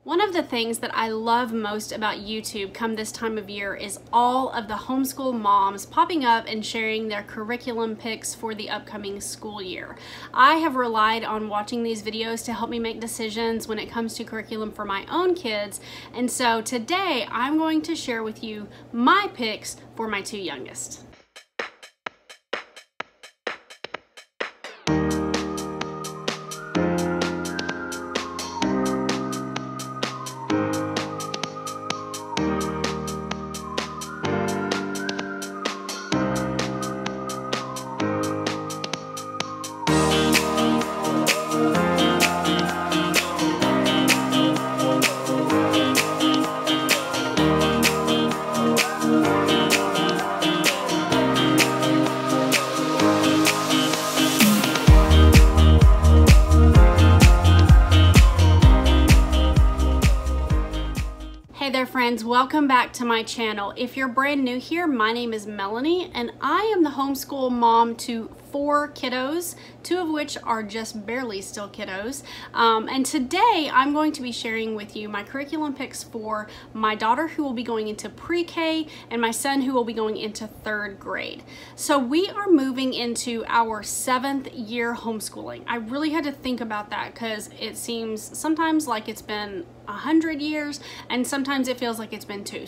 One of the things that I love most about YouTube come this time of year is all of the homeschool moms popping up and sharing their curriculum picks for the upcoming school year. I have relied on watching these videos to help me make decisions when it comes to curriculum for my own kids, and so today I'm going to share with you my picks for my two youngest. Hey there friends, welcome back to my channel. If you're brand new here, my name is Melanie and I am the homeschool mom to 4 kiddos, 2 of which are just barely still kiddos. And today I'm going to be sharing with you my curriculum picks for my daughter who will be going into pre-K and my son who will be going into 3rd grade. So we are moving into our 7th year homeschooling. I really had to think about that because it seems sometimes like it's been 100 years and sometimes it feels like it's been 2.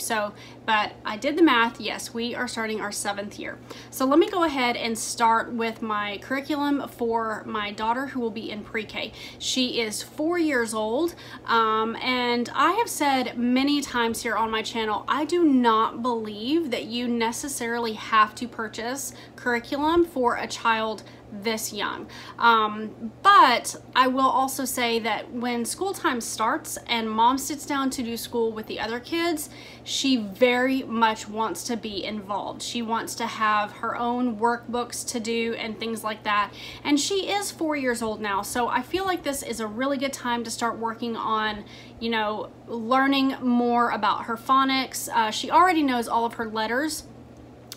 But I did the math. Yes, we are starting our 7th year. So let me go ahead and start with my curriculum for my daughter who will be in pre-K. She is 4 years old, and I have said many times here on my channel, I do not believe that you necessarily have to purchase curriculum for a child this young. But I will also say that when school time starts and mom sits down to do school with the other kids, she very much wants to be involved. She wants to have her own workbooks to do and things like that. And she is 4 years old now, so I feel like this is a really good time to start working on, you know, learning more about her phonics. She already knows all of her letters,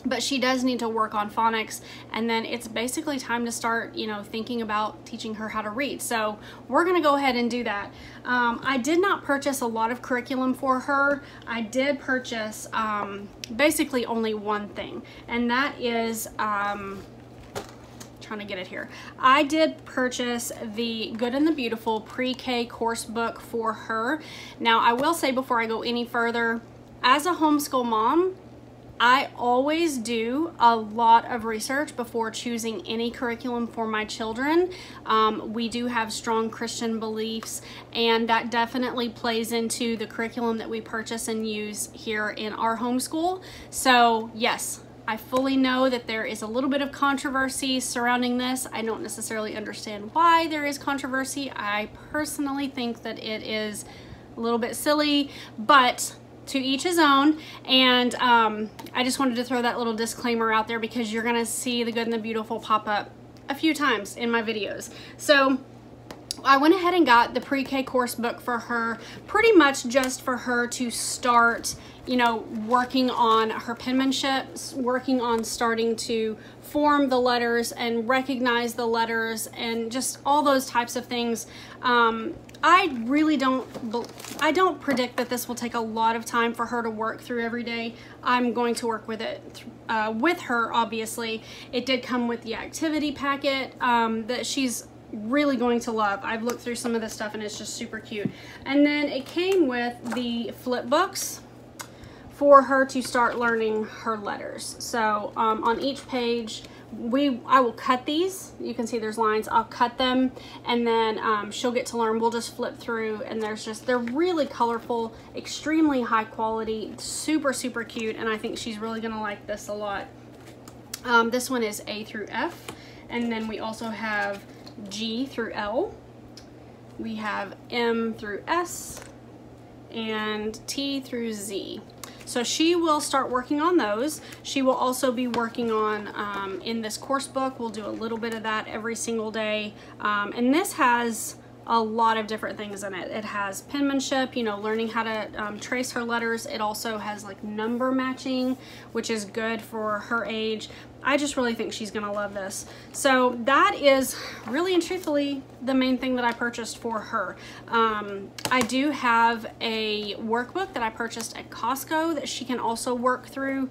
but she does need to work on phonics, and then it's basically time to start, you know, thinking about teaching her how to read. So we're gonna go ahead and do that. I did not purchase a lot of curriculum for her. I did purchase basically only one thing, and that is trying to get it here. I did purchase the Good and the Beautiful pre-K course book for her. Now I will say before I go any further, as a homeschool mom, I always do a lot of research before choosing any curriculum for my children. We do have strong Christian beliefs, and that definitely plays into the curriculum that we purchase and use here in our homeschool. So yes, I fully know that there is a little bit of controversy surrounding this. I don't necessarily understand why there is controversy. I personally think that it is a little bit silly, but to each his own. And I just wanted to throw that little disclaimer out there because you're gonna see the Good and the Beautiful pop up a few times in my videos. So I went ahead and got the pre-K course book for her, pretty much just for her to start, you know, working on her penmanship, working on starting to form the letters and recognize the letters and just all those types of things. I really don't predict that this will take a lot of time for her to work through every day. I'm going to work with it with her, obviously. It did come with the activity packet that she's really going to love. I've looked through some of this stuff and it's just super cute. And then it came with the flip books for her to start learning her letters. So on each page, I will cut these. You can see there's lines. I'll cut them, and then she'll get to learn. We'll just flip through, and they're really colorful, extremely high quality, super, super cute, and I think she's really gonna like this a lot. This one is A through F, and then we also have G through L. We have M through S, and T through Z. So she will start working on those. She will also be working on, in this course book, we'll do a little bit of that every single day. And this has a lot of different things in it. It has penmanship, you know, learning how to trace her letters. It also has like number matching, which is good for her age. I just really think she's gonna love this. So that is really and truthfully the main thing that I purchased for her. I do have a workbook that I purchased at Costco that she can also work through.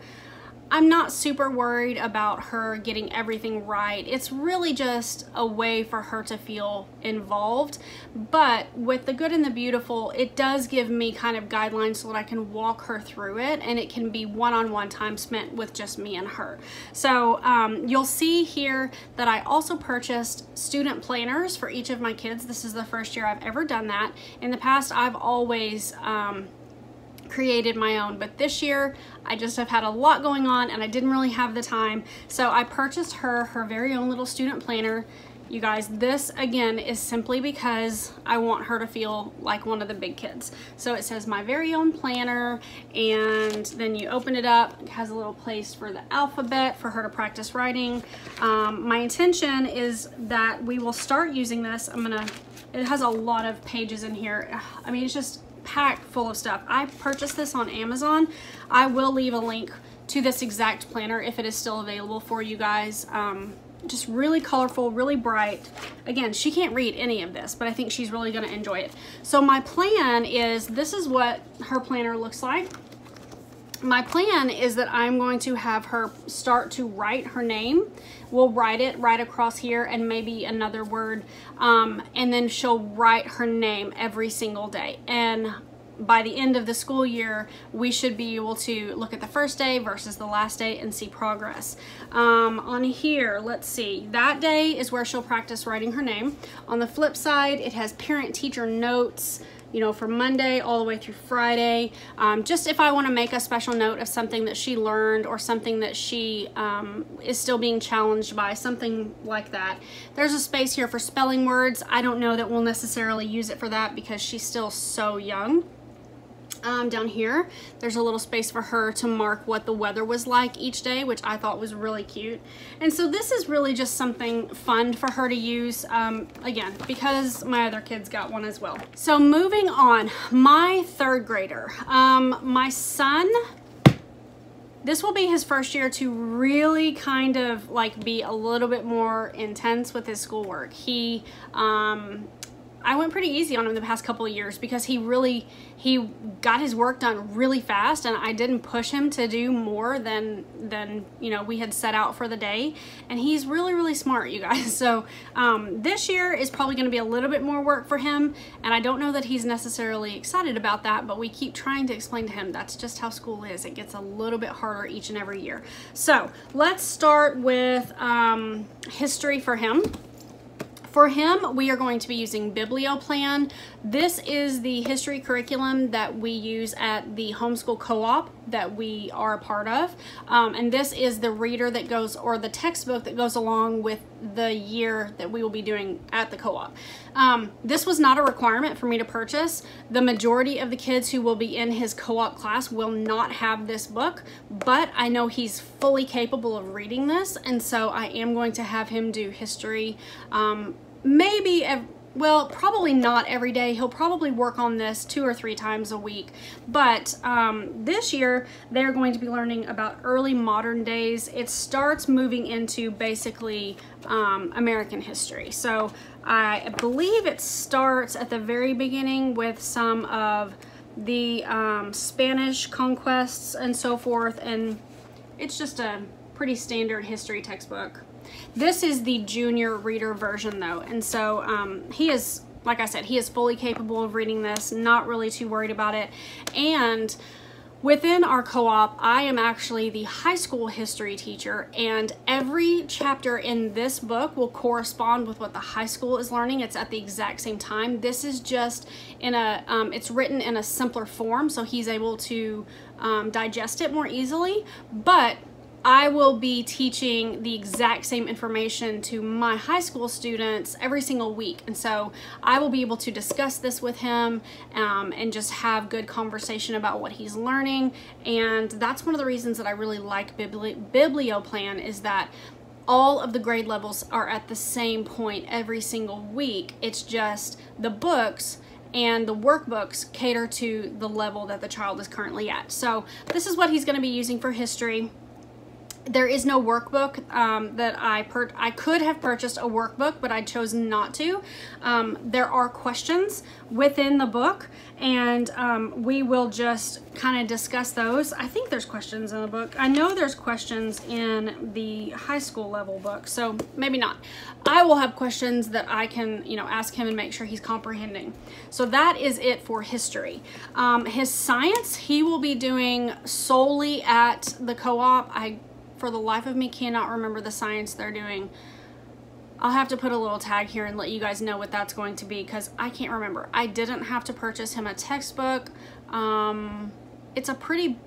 I'm not super worried about her getting everything right. It's really just a way for her to feel involved. But with the good and the beautiful, it does give me kind of guidelines so that I can walk her through it, and it can be one-on-one time spent with just me and her. So you'll see here that I also purchased student planners for each of my kids. This is the first year I've ever done that. In the past, I've always created my own, but this year I just have had a lot going on and I didn't really have the time, so I purchased her very own little student planner. You guys, this again is simply because I want her to feel like one of the big kids. So it says my very own planner, and then you open it up. It has a little place for the alphabet for her to practice writing. My intention is that we will start using this. It has a lot of pages in here. I mean, it's just packed full of stuff. I purchased this on Amazon. I will leave a link to this exact planner if it is still available for you guys. Just really colorful, really bright. Again, she can't read any of this, but I think she's really gonna enjoy it. So my plan is, this is what her planner looks like. My plan is that I'm going to have her start to write her name. We'll write it right across here and maybe another word, and then she'll write her name every single day. And by the end of the school year, we should be able to look at the first day versus the last day and see progress. On here, let's see, that day is where she'll practice writing her name. On the flip side, it has parent-teacher notes, you know, for Monday all the way through Friday. Just if I want to make a special note of something that she learned or something that she is still being challenged by, something like that. There's a space here for spelling words. I don't know that we'll necessarily use it for that because she's still so young. Down here, there's a little space for her to mark what the weather was like each day, which I thought was really cute. And so this is really just something fun for her to use, again, because my other kids got one as well. So moving on, my third grader, my son, this will be his first year to really kind of like be a little bit more intense with his schoolwork. I went pretty easy on him the past couple of years because he got his work done really fast, and I didn't push him to do more than you know we had set out for the day. And he's really smart, you guys. So this year is probably going to be a little bit more work for him, and I don't know that he's necessarily excited about that, but we keep trying to explain to him that's just how school is. It gets a little bit harder each and every year. So let's start with history for him. For him, we are going to be using BiblioPlan. This is the history curriculum that we use at the homeschool co-op that we are a part of. And this is the reader that goes, or the textbook that goes along with the year that we will be doing at the co-op. This was not a requirement for me to purchase. The majority of the kids who will be in his co-op class will not have this book, but I know he's fully capable of reading this, and so I am going to have him do history. Maybe, well, probably not every day. He'll probably work on this 2 or 3 times a week. But this year, they're going to be learning about early modern days. It starts moving into basically American history. So I believe it starts at the very beginning with some of the Spanish conquests and so forth. And it's just a pretty standard history textbook. This is the junior reader version though, and so he is, like I said, he is fully capable of reading this, not really too worried about it. And within our co-op, I am actually the high school history teacher, and every chapter in this book will correspond with what the high school is learning. It's at the exact same time. This is just in a, it's written in a simpler form, so he's able to digest it more easily, but I will be teaching the exact same information to my high school students every single week. And so I will be able to discuss this with him and just have good conversation about what he's learning. And that's one of the reasons that I really like BiblioPlan, is that all of the grade levels are at the same point every single week. It's just the books and the workbooks cater to the level that the child is currently at. So this is what he's going to be using for history. There is no workbook that I could have purchased a workbook, but I chose not to. There are questions within the book, and we will just kind of discuss those. I think there's questions in the book. I know there's questions in the high school level book, so maybe not. I will have questions that I can, you know, ask him and make sure he's comprehending. So that is it for history. His science, he will be doing solely at the co-op. I, for the life of me, cannot remember the science they're doing. I'll have to put a little tag here and let you guys know what that's going to be, because I can't remember. I didn't have to purchase him a textbook. It's a pretty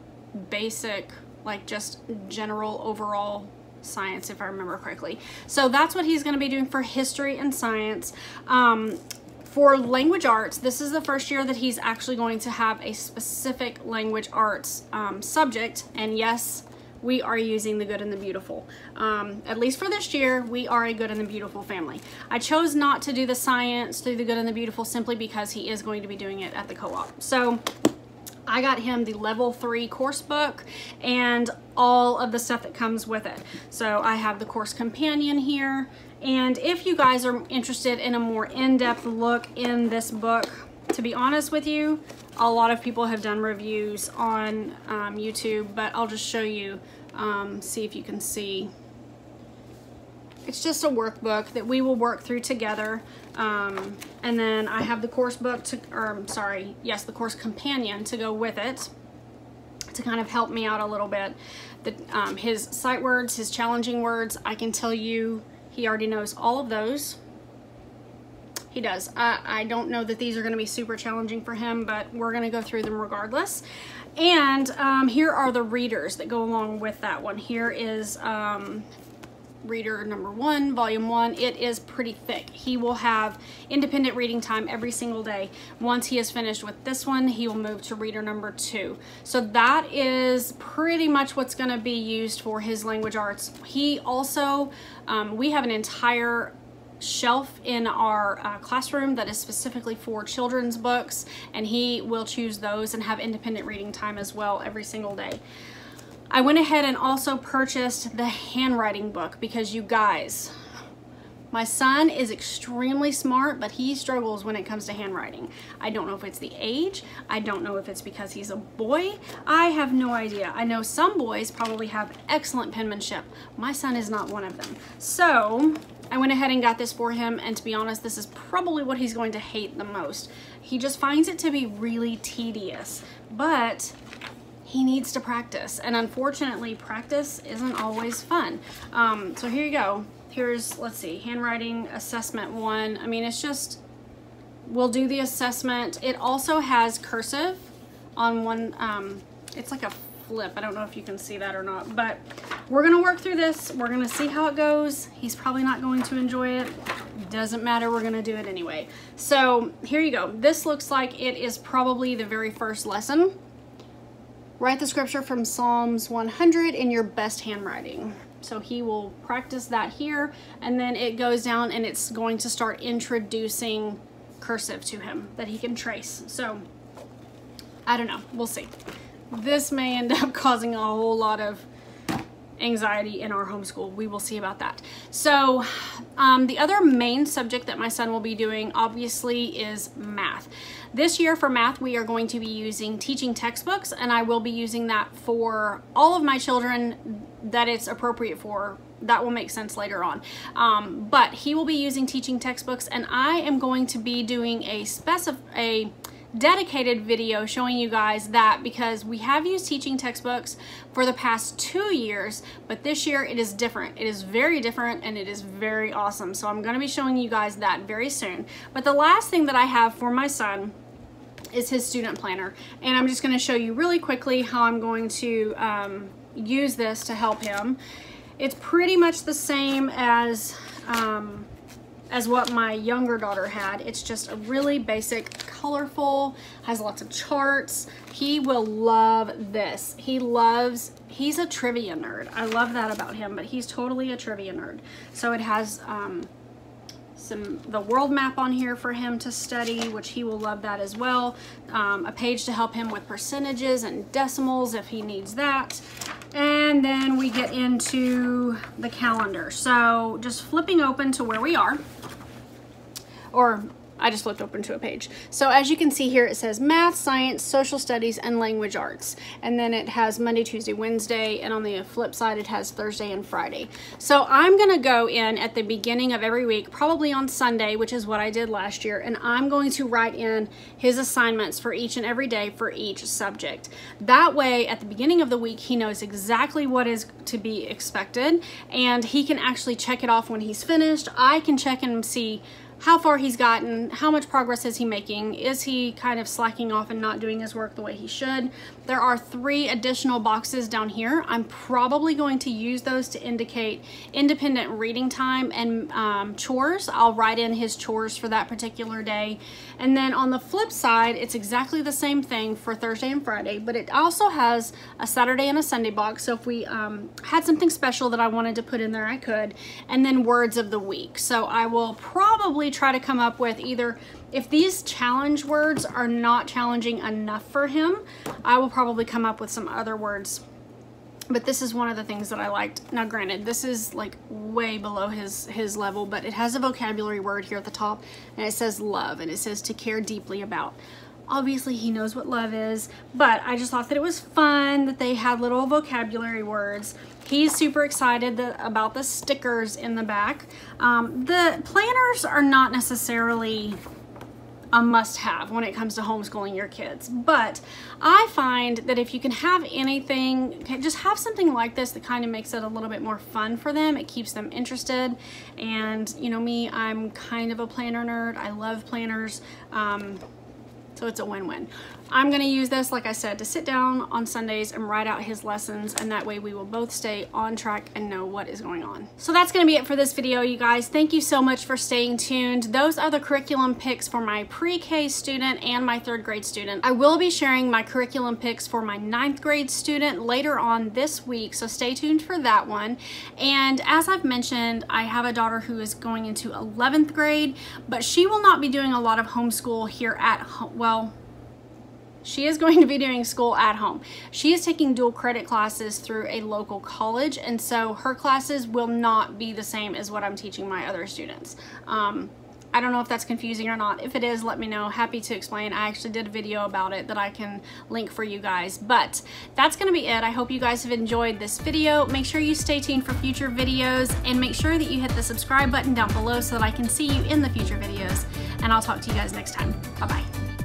basic, like just general overall science, if I remember correctly. So that's what he's going to be doing for history and science. For language arts, this is the first year that he's actually going to have a specific language arts subject, and yes, we are using the good and the beautiful. At least for this year, we are a good and the beautiful family. I chose not to do the science through the good and the beautiful simply because he is going to be doing it at the co-op. So I got him the level 3 course book and all of the stuff that comes with it. So I have the course companion here. And if you guys are interested in a more in-depth look in this book, to be honest with you, a lot of people have done reviews on YouTube, but I'll just show you, see if you can see. It's just a workbook that we will work through together. And then I have the course book to, or sorry, yes, the course companion to go with it to kind of help me out a little bit. His sight words, his challenging words, I can tell you he already knows all of those. He does. I don't know that these are going to be super challenging for him, but we're going to go through them regardless. And here are the readers that go along with that one. Here is reader number 1, volume 1. It is pretty thick. He will have independent reading time every single day. Once he is finished with this one, he will move to reader number 2. So that is pretty much what's going to be used for his language arts. He also, we have an entire shelf in our classroom that is specifically for children's books, and he will choose those and have independent reading time as well every single day. I went ahead and also purchased the handwriting book because, you guys, my son is extremely smart, but he struggles when it comes to handwriting. I don't know if it's the age. I don't know if it's because he's a boy. I have no idea. I know some boys probably have excellent penmanship. My son is not one of them. So I went ahead and got this for him, and to be honest, this is probably what he's going to hate the most. He just finds it to be really tedious, but he needs to practice, and unfortunately, practice isn't always fun. So here you go. Here's, let's see, handwriting assessment 1. I mean, it's just, we'll do the assessment. It also has cursive on one, it's like a flip. I don't know if you can see that or not, but we're gonna work through this. We're gonna see how it goes. He's probably not going to enjoy it. Doesn't matter, we're gonna do it anyway. So here you go. This looks like it is probably the very first lesson. Write the scripture from Psalms 100 in your best handwriting. So he will practice that here, and then it goes down and it's going to start introducing cursive to him that he can trace. So I don't know, we'll see. This may end up causing a whole lot of anxiety in our homeschool. We will see about that. So the other main subject that my son will be doing obviously is math. This year for math, we are going to be using teaching textbooks, and I will be using that for all of my children that it's appropriate for. That will make sense later on. But he will be using teaching textbooks, and I am going to be doing a dedicated video showing you guys that, because we have used teaching textbooks for the past 2 years, but this year it is different. It is very different, and it is very awesome. So I'm going to be showing you guys that very soon. But the last thing that I have for my son is his student planner, and I'm just going to show you really quickly how I'm going to use this to help him. It's pretty much the same as what my younger daughter had. It's just a really basic, colorful, has lots of charts. He will love this. He's a trivia nerd. I love that about him, but he's totally a trivia nerd. So it has the world map on here for him to study, which he will love that as well. A page to help him with percentages and decimals if he needs that. And then we get into the calendar. So just flipping open to where we are, or I just flipped open to a page. So as you can see here, it says math, science, social studies, and language arts. And then it has Monday, Tuesday, Wednesday, and on the flip side, it has Thursday and Friday. So I'm gonna go in at the beginning of every week, probably on Sunday, which is what I did last year, and I'm going to write in his assignments for each and every day for each subject. That way, at the beginning of the week, he knows exactly what is to be expected, and he can actually check it off when he's finished. I can check and see how far he's gotten, how much progress is he making, is he kind of slacking off and not doing his work the way he should. There are 3 additional boxes down here. I'm probably going to use those to indicate independent reading time and chores. I'll write in his chores for that particular day. And then on the flip side, it's exactly the same thing for Thursday and Friday, but it also has a Saturday and a Sunday box. So if we had something special that I wanted to put in there, I could. And then words of the week. So I will probably try to come up with either, if these challenge words are not challenging enough for him, I will probably come up with some other words. But this is one of the things that I liked. Now granted, this is like way below his level, but it has a vocabulary word here at the top, and it says love, and it says to care deeply about. Obviously he knows what love is, but I just thought that it was fun that they had little vocabulary words. He's super excited about the stickers in the back. The planners are not necessarily a must-have when it comes to homeschooling your kids, but I find that if you can have anything, just have something like this that kind of makes it a little bit more fun for them. It keeps them interested, and you know me, I'm kind of a planner nerd. I love planners. So it's a win-win. I'm gonna use this, like I said, to sit down on Sundays and write out his lessons, and that way we will both stay on track and know what is going on. So that's gonna be it for this video, you guys. Thank you so much for staying tuned. Those are the curriculum picks for my pre-K student and my 3rd grade student. I will be sharing my curriculum picks for my 9th grade student later on this week, so stay tuned for that one. And as I've mentioned, I have a daughter who is going into 11th grade, but she will not be doing a lot of homeschool here at home. Well, she is going to be doing school at home. She is taking dual credit classes through a local college, and so her classes will not be the same as what I'm teaching my other students. I don't know if that's confusing or not. If it is, let me know. Happy to explain. I actually did a video about it that I can link for you guys. But that's going to be it. I hope you guys have enjoyed this video. Make sure you stay tuned for future videos, and make sure that you hit the subscribe button down below so that I can see you in the future videos. And I'll talk to you guys next time. Bye-bye.